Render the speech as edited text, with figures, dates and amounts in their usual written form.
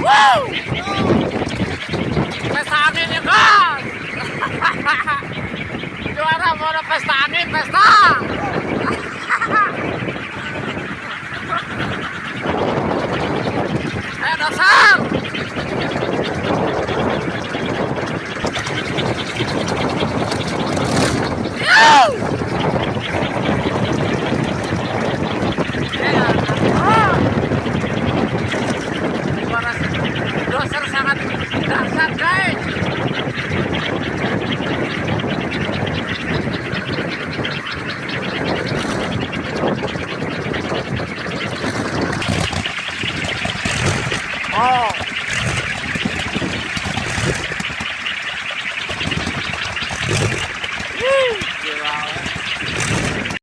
Wow! Pesta angin ya kan? Juara mau pesta angin, pesta! Dasar! Doser sangat dahsyat guys. Oh.